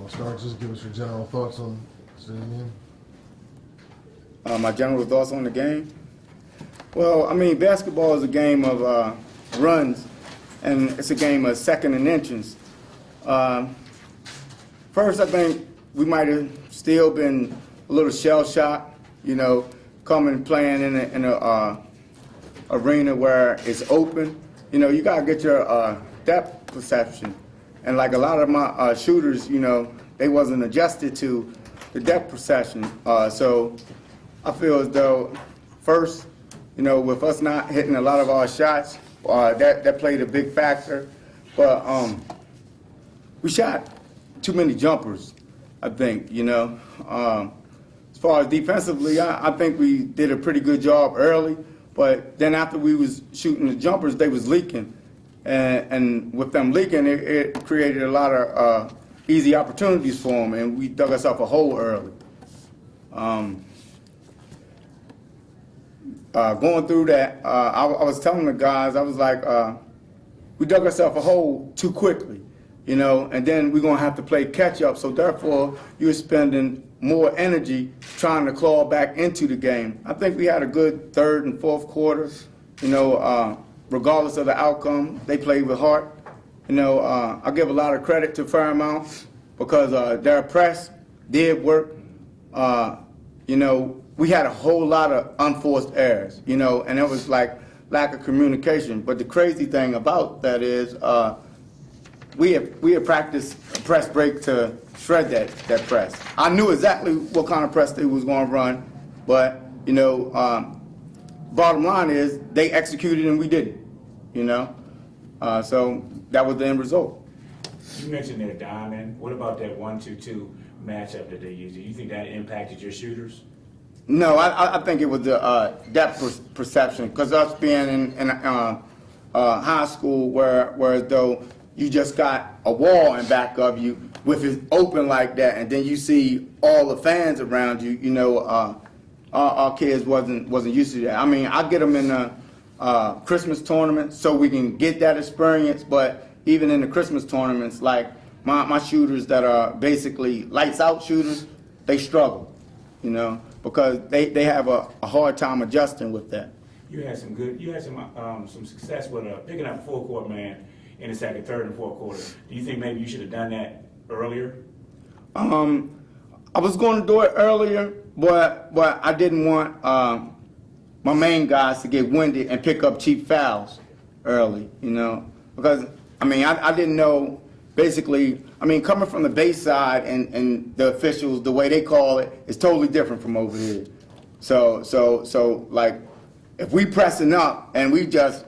Start, just give us your general thoughts on the game. My general thoughts on the game? Well, I mean, basketball is a game of runs, and it's a game of second and inches. First, I think we might have still been a little shell-shocked, coming playing in a arena where it's open. You gotta get your depth perception, and like a lot of my shooters, they wasn't adjusted to the depth perception. So I feel as though first, with us not hitting a lot of our shots, that played a big factor. But we shot too many jumpers, I think. As far as defensively, I think we did a pretty good job early. But then after we was shooting the jumpers, they was leaking. And with them leaking, it created a lot of easy opportunities for them, and we dug ourselves a hole early. Going through that, I was telling the guys, I was like, we dug ourselves a hole too quickly, and then we're going to have to play catch up. So therefore, you're spending more energy trying to claw back into the game. I think we had a good third and fourth quarter, regardless of the outcome. They played with heart. I give a lot of credit to Fairmont because their press did work. We had a whole lot of unforced errors, and it was like lack of communication. But the crazy thing about that is we had practiced a press break to shred that press. I knew exactly what kind of press they was going to run, but, bottom line is they executed and we didn't, so that was the end result. You mentioned their diamond. What about that 1-2-2 matchup that they used? Do you think that impacted your shooters? No, I think it was the depth perception, because us being in high school where though you just got a wall in back of you with it open like that, and then you see all the fans around you, our kids wasn't used to that. I mean, I get them in the Christmas tournament so we can get that experience, but even in the Christmas tournaments, like my shooters that are basically lights out shooters, they struggle, because they have a hard time adjusting with that. You had some success with picking up a full court man in the second, third, and fourth quarter. Do you think maybe you should have done that earlier? I was going to do it earlier, but I didn't want my main guys to get winded and pick up cheap fouls early, because I didn't know. Basically, coming from the base side and the officials, the way they call it, is totally different from over here. So like, if we pressing up and we just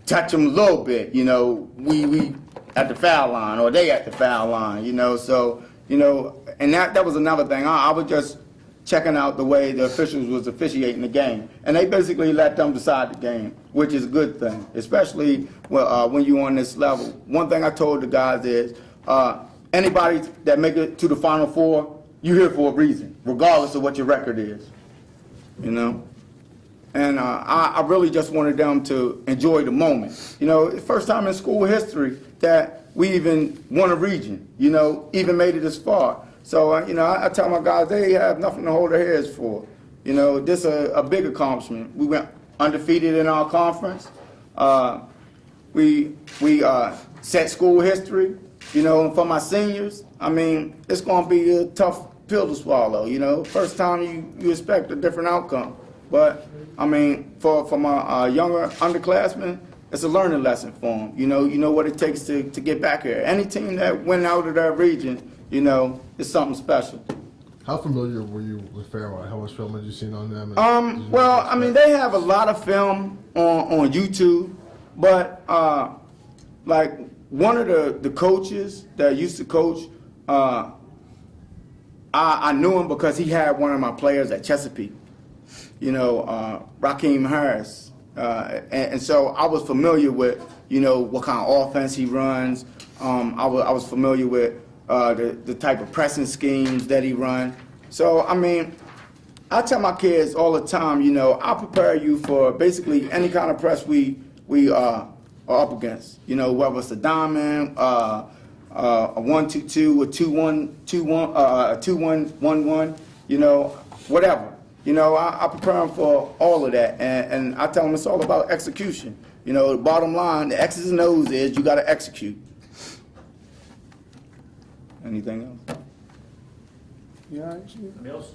touch them a little bit, we at the foul line or they at the foul line, so, and that was another thing. I was just checking out the way the officials was officiating the game. And they basically let them decide the game, which is a good thing, especially when you're on this level. One thing I told the guys is, anybody that make it to the Final Four, you're here for a reason, regardless of what your record is, And I really just wanted them to enjoy the moment. First time in school history that we even won a region, even made it this far. So, I tell my guys, they have nothing to hold their heads for. This is a big accomplishment. We went undefeated in our conference. We set school history, and for my seniors, it's going to be a tough pill to swallow, First time you expect a different outcome. But, for my younger underclassmen, it's a learning lesson for them. You know what it takes to get back here. Any team that went out of that region, it's something special. How familiar were you with Fairmont? How much film had you seen on them? They have a lot of film on YouTube, but like one of the coaches that used to coach, I knew him because he had one of my players at Chesapeake, Raheem Harris. And so I was familiar with, what kind of offense he runs. I was familiar with the type of pressing schemes that he run. So, I tell my kids all the time, I'll prepare you for basically any kind of press we are up against. Whether it's a diamond, a 1-2-2, a 2-1-2-1, a 2-1-1-1, you know, whatever. You know, I prepare them for all of that, and I tell them it's all about execution. You know, the bottom line, the X's and O's is you got to execute. Anything else? Yeah, Anything else?